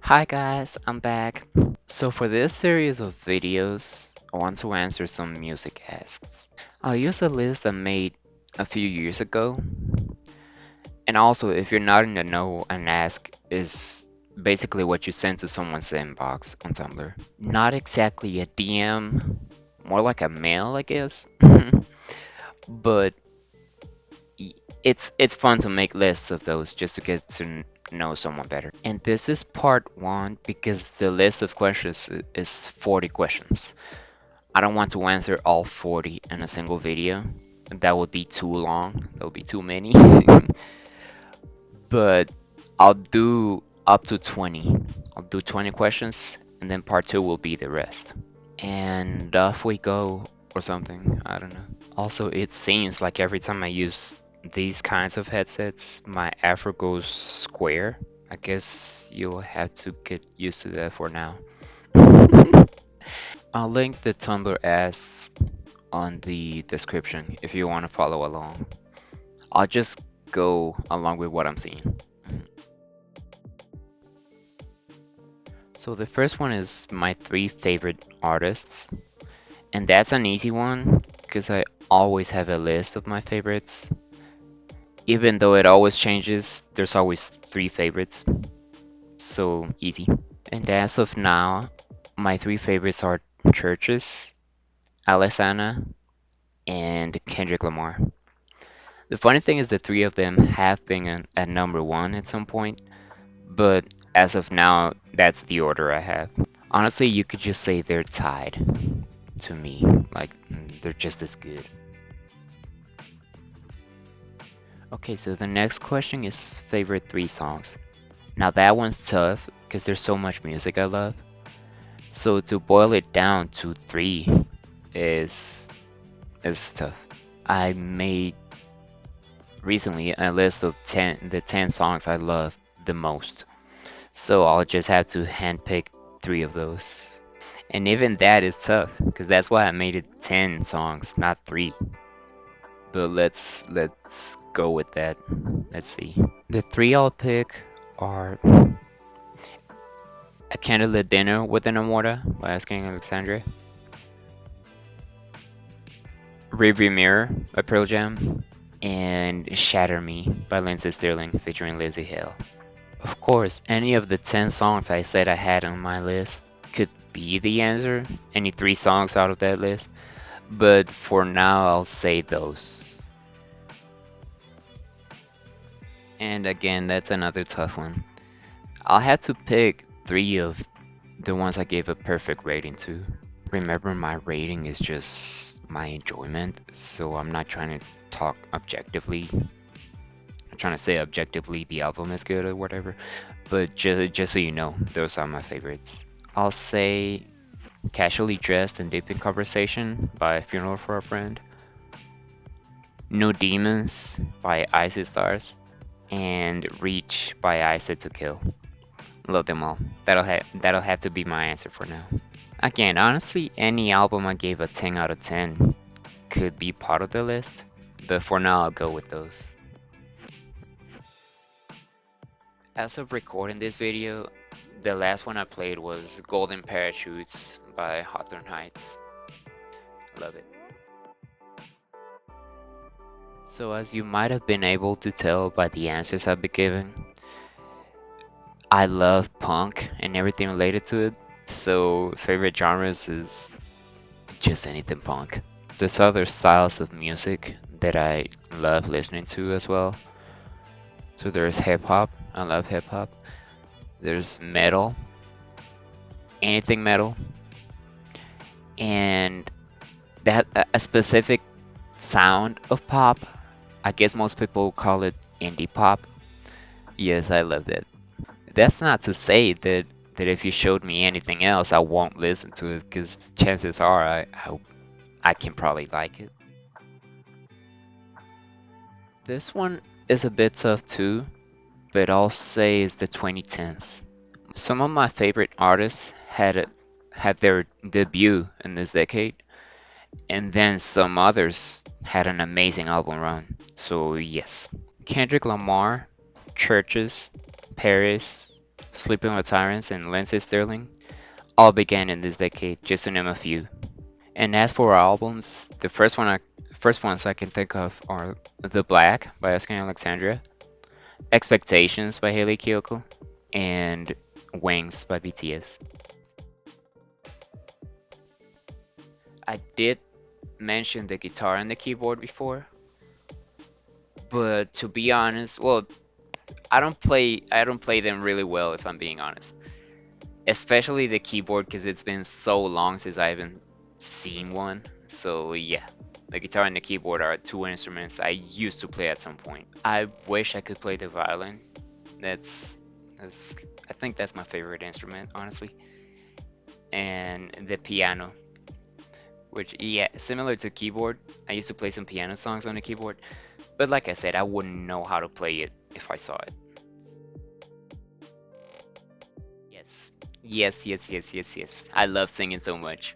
Hi guys, I'm back. So for this series of videos, I want to answer some music asks. I'll use a list I made a few years ago. And also, if you're not in the know, an ask is basically what you send to someone's inbox on Tumblr. Not exactly a DM, more like a mail, I guess. But y- it's fun to make lists of those just to get to know someone better. And this is part one because the list of questions is 40 questions. I don't want to answer all 40 in a single video. That would be too long. That would be too many. But I'll do up to 20. I'll do 20 questions and then part two will be the rest. And off we go or something. I don't know. Also, it seems like every time I use these kinds of headsets, my afro goes square. I guess you'll have to get used to that for now. I'll link the Tumblr as on the description if you want to follow along. I'll just go along with what I'm seeing. So the first one is my three favorite artists, and that's an easy one because I always have a list of my favorites. Even though it always changes, there's always three favorites, so easy. And as of now, my three favorites are Churches, Alessana, and Kendrick Lamar. The funny thing is the three of them have been at number one at some point, but as of now, that's the order I have. Honestly, you could just say they're tied to me. Like, they're just as good. Okay, so the next question is favorite three songs. Now that one's tough because there's so much music I love. So to boil it down to three is is tough. I made recently a list of the 10 songs I love the most. So I'll just have to handpick three of those. And even that is tough because that's why I made it 10 songs, not three. But let's go with that. Let's see. The three I'll pick are A Candlelit Dinner with an Amora by Asking Alexandria, Rearview Mirror by Pearl Jam, and Shatter Me by Lindsey Stirling featuring Lizzie Hale. Of course, any of the 10 songs I said I had on my list could be the answer, any three songs out of that list, but for now I'll say those. And again, that's another tough one. I'll have to pick three of the ones I gave a perfect rating to. Remember, my rating is just my enjoyment, so I'm not trying to talk objectively. I'm trying to say objectively the album is good or whatever, but just so you know, those are my favorites. I'll say Casually Dressed and Deep in Conversation by Funeral for a Friend, No Demons by Icy Stars, and Reach by I Said to Kill. Love them all. That'll have to be my answer for now. Again, honestly, any album I gave a 10 out of 10 could be part of the list, but for now I'll go with those. As of recording this video, the last one I played was Golden Parachutes by Hawthorne Heights. Love it. So as you might have been able to tell by the answers I've been giving, I love punk and everything related to it. So favorite genres is just anything punk. There's other styles of music that I love listening to as well. So there's hip hop. I love hip hop. There's metal, anything metal, and that a specific sound of pop. I guess most people call it indie pop. Yes, I love that. That's not to say that if you showed me anything else, I won't listen to it because chances are I can probably like it. This one is a bit tough too, but I'll say it's the 2010s. Some of my favorite artists had their debut in this decade, and then some others had an amazing album run. So yes, Kendrick Lamar, Churches, Paris, Sleeping with Tyrants, and Lindsey Sterling all began in this decade, just to name a few. And as for albums, the first ones I can think of are The Black by Asking Alexandria, Expectations by Hayley Kiyoko, and Wings by BTS. I did mention the guitar and the keyboard before, but to be honest, well, I don't play them really well if I'm being honest. Especially the keyboard because it's been so long since I haven't seen one. So yeah, the guitar and the keyboard are two instruments I used to play at some point. I wish I could play the violin. That's I think that's my favorite instrument, honestly. And the piano, which yeah, similar to keyboard. I used to play some piano songs on the keyboard, but like I said, I wouldn't know how to play it if I saw it. Yes. Yes, yes, yes, yes, yes. I love singing so much.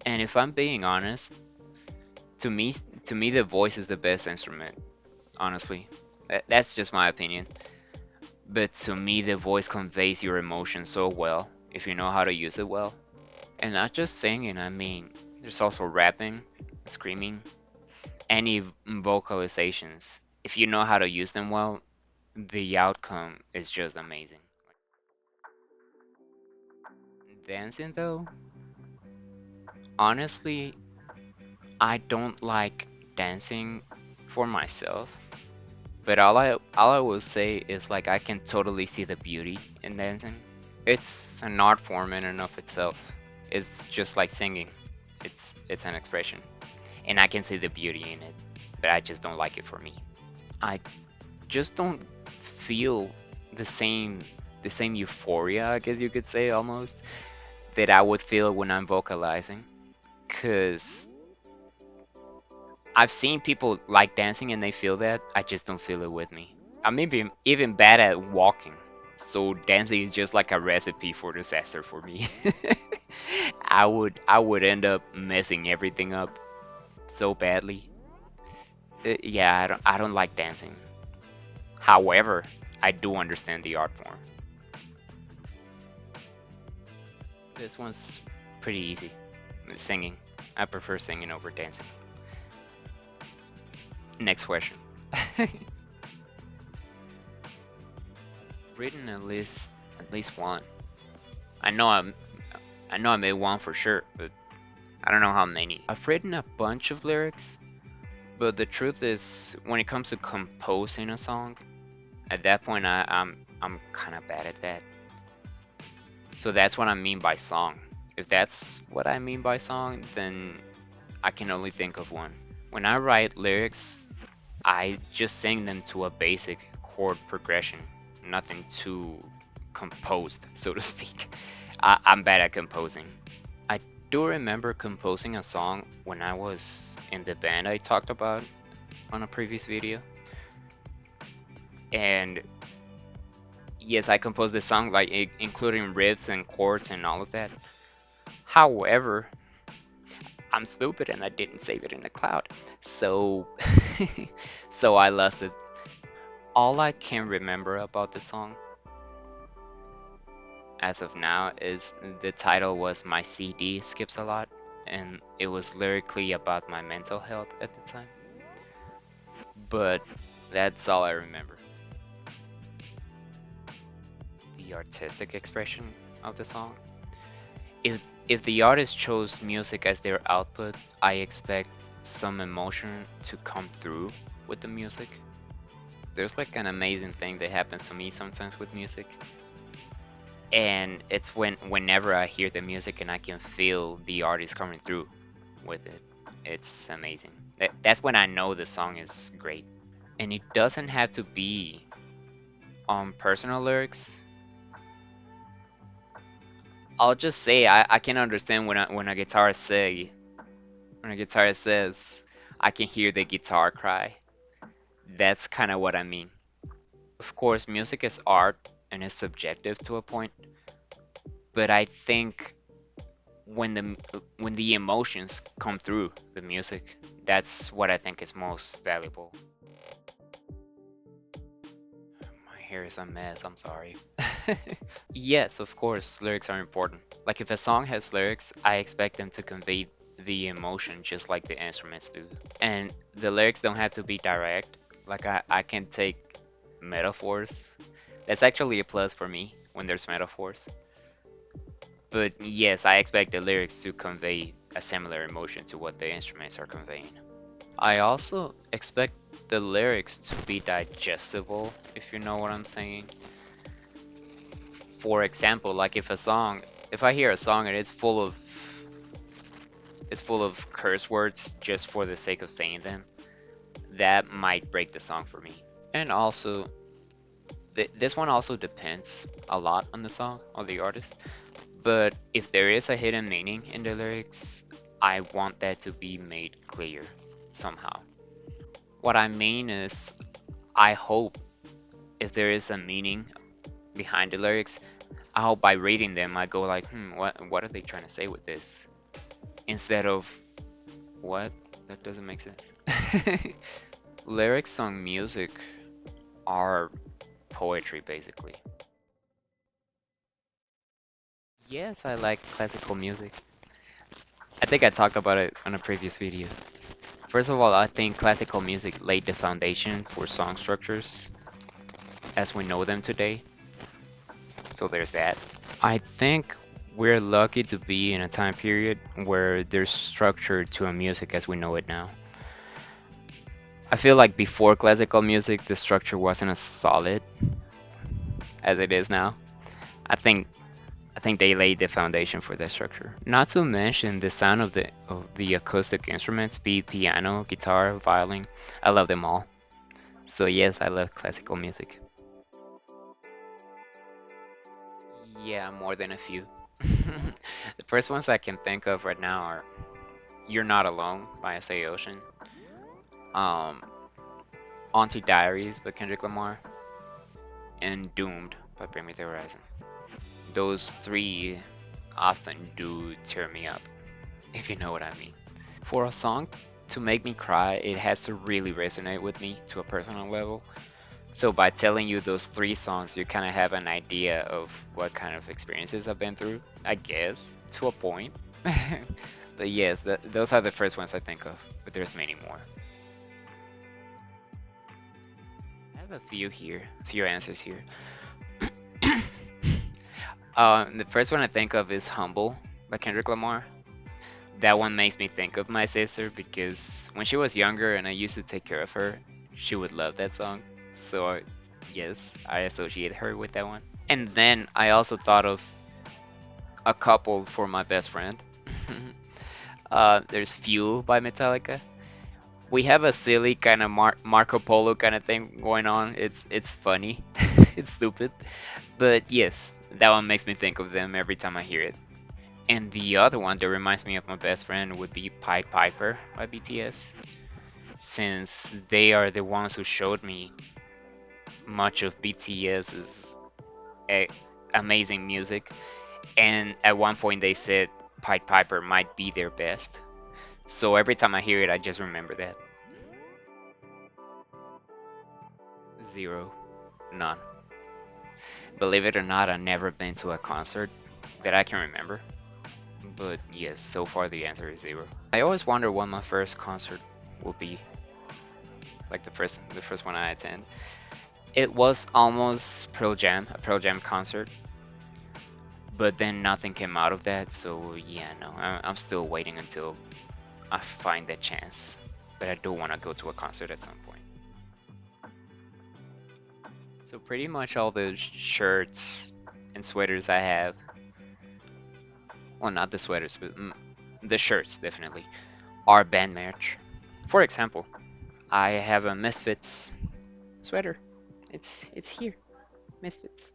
And if I'm being honest, to me to me the voice is the best instrument, honestly. That's just my opinion. But to me the voice conveys your emotion so well if you know how to use it well. And not just singing, I mean, there's also rapping, screaming, any vocalizations. If you know how to use them well, the outcome is just amazing. Dancing though, honestly, I don't like dancing for myself. But all I will say is like I can totally see the beauty in dancing. It's an art form in and of itself. It's just like singing. It's an expression, and I can see the beauty in it. But I just don't like it for me. I just don't feel the same the same euphoria, I guess you could say almost, that I would feel when I'm vocalizing. Cause I've seen people like dancing and they feel that. I just don't feel it with me. I'm maybe even bad at walking. So dancing is just like a recipe for disaster for me. I would end up messing everything up so badly. Yeah, I don't like dancing. However, I do understand the art form. This one's pretty easy. Singing. I prefer singing over dancing. Next question. Written at least one. I know I'm I know I made one for sure, but I don't know how many. I've written a bunch of lyrics, but the truth is, when it comes to composing a song, at that point I'm kind of bad at that. So that's what I mean by song. If that's what I mean by song, then I can only think of one. When I write lyrics, I just sing them to a basic chord progression, nothing too composed, so to speak. I'm bad at composing. I do remember composing a song when I was in the band I talked about on a previous video. And yes, I composed the song like including riffs and chords and all of that. However, I'm stupid and I didn't save it in the cloud. So so I lost it. All I can remember about the song as of now is the title was My CD Skips a Lot, and it was lyrically about my mental health at the time. But that's all I remember. The artistic expression of the song. If the artist chose music as their output, I expect some emotion to come through with the music. There's like an amazing thing that happens to me sometimes with music, and it's whenever I hear the music and I can feel the artist coming through with it. It's amazing. That's when I know the song is great. And it doesn't have to be on personal lyrics. I'll just say I can understand when a guitarist says I can hear the guitar cry. That's kind of what I mean. Of course, music is art and is subjective to a point, but I think when the emotions come through the music, that's what I think is most valuable. My hair is a mess, I'm sorry. Yes, of course, lyrics are important. Like if a song has lyrics, I expect them to convey the emotion just like the instruments do. And the lyrics don't have to be direct. Like I can take metaphors. That's actually a plus for me when there's metaphors. But yes, I expect the lyrics to convey a similar emotion to what the instruments are conveying. I also expect the lyrics to be digestible, if you know what I'm saying. For example, like if I hear a song and it's full of curse words just for the sake of saying them, that might break the song for me. And also, this one also depends a lot on the song or the artist. But if there is a hidden meaning in the lyrics, I want that to be made clear somehow. What I mean is, I hope if there is a meaning behind the lyrics, I hope by reading them I go like, what are they trying to say with this? Instead of what? That doesn't make sense. Lyrics on music are poetry basically. Yes, I like classical music. I think I talked about it on a previous video. First of all, I think classical music laid the foundation for song structures as we know them today. So there's that. I think we're lucky to be in a time period where there's structure to a music as we know it now. I feel like before classical music, the structure wasn't as solid as it is now. I think I think they laid the foundation for that structure. Not to mention the sound of the acoustic instruments, be it piano, guitar, violin. I love them all. So yes, I love classical music. Yeah, more than a few. The first ones I can think of right now are "You're Not Alone" by S.A. Ocean, um, "Auntie Diaries" by Kendrick Lamar, and "Doomed" by Bring Me the Horizon. Those three often do tear me up, if you know what I mean. For a song to make me cry, it has to really resonate with me to a personal level. So by telling you those three songs, you kind of have an idea of what kind of experiences I've been through, I guess, to a point. But yes, those are the first ones I think of, but there's many more. I have a few here, a few answers here. The first one I think of is "Humble" by Kendrick Lamar. That one makes me think of my sister because when she was younger and I used to take care of her, she would love that song. So, yes, I associate her with that one. And then I also thought of a couple for my best friend. There's "Fuel" by Metallica. We have a silly kind of Marco Polo kind of thing going on. It's funny, it's stupid, but yes, that one makes me think of them every time I hear it. And the other one that reminds me of my best friend would be "Pied Piper" by BTS, since they are the ones who showed me much of BTS's a- amazing music. And at one point they said Pied Piper might be their best. So every time I hear it, I just remember that. Zero. None. Believe it or not, I've never been to a concert that I can remember. But yes, so far the answer is zero. I always wonder what my first concert will be, like the first one I attend. It was almost Pearl Jam, a Pearl Jam concert, but then nothing came out of that. So yeah, no, I'm still waiting until I find that chance. But I do want to go to a concert at some point. So pretty much all the shirts and sweaters I have, well, not the sweaters, but the shirts definitely are band merch. For example, I have a Misfits sweater. It's here, Misfits.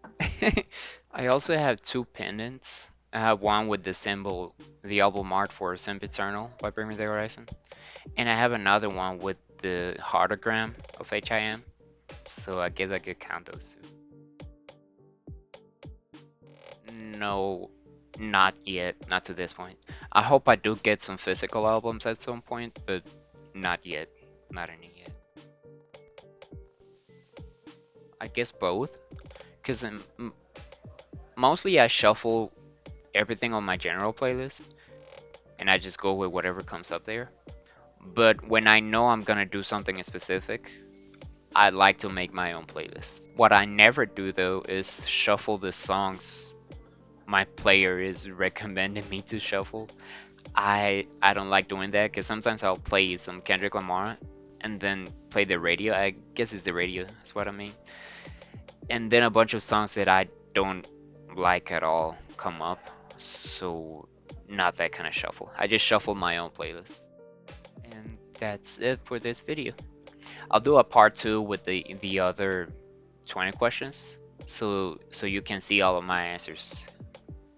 I also have two pendants. I have one with the symbol, the album art for Sempiternal by Bring Me the Horizon, and I have another one with the heartogram of HIM. So I guess I could count those two. No, not yet, not to this point. I hope I do get some physical albums at some point, but not yet, not any yet. I guess both, because mostly I shuffle everything on my general playlist and I just go with whatever comes up there. But when I know I'm gonna do something specific, I like to make my own playlist. What I never do though is shuffle the songs my player is recommending me to shuffle. I don't like doing that because sometimes I'll play some Kendrick Lamar and then play the radio. I guess it's the radio, that's what I mean. And then a bunch of songs that I don't like at all come up. So not that kind of shuffle. I just shuffle my own playlist. And that's it for this video. I'll do a part two with the other 20 questions so you can see all of my answers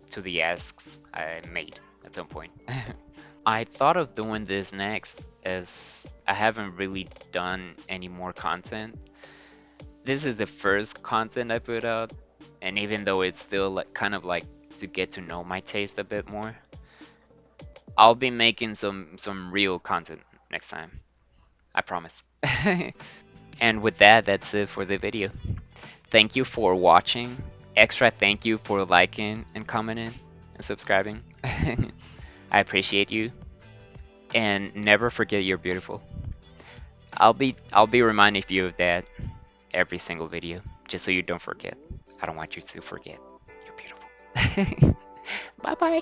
to the asks I made at some point. I thought of doing this next as I haven't really done any more content. This is the first content I put out, and even though it's still like kind of like to get to know my taste a bit more, I'll be making some real content next time. I promise. And with that, that's it for the video. Thank you for watching. Extra thank you for liking and commenting and subscribing. I appreciate you. And never forget you're beautiful. I'll be reminding you of that every single video, just so you don't forget. I don't want you to forget. You're beautiful. Bye bye.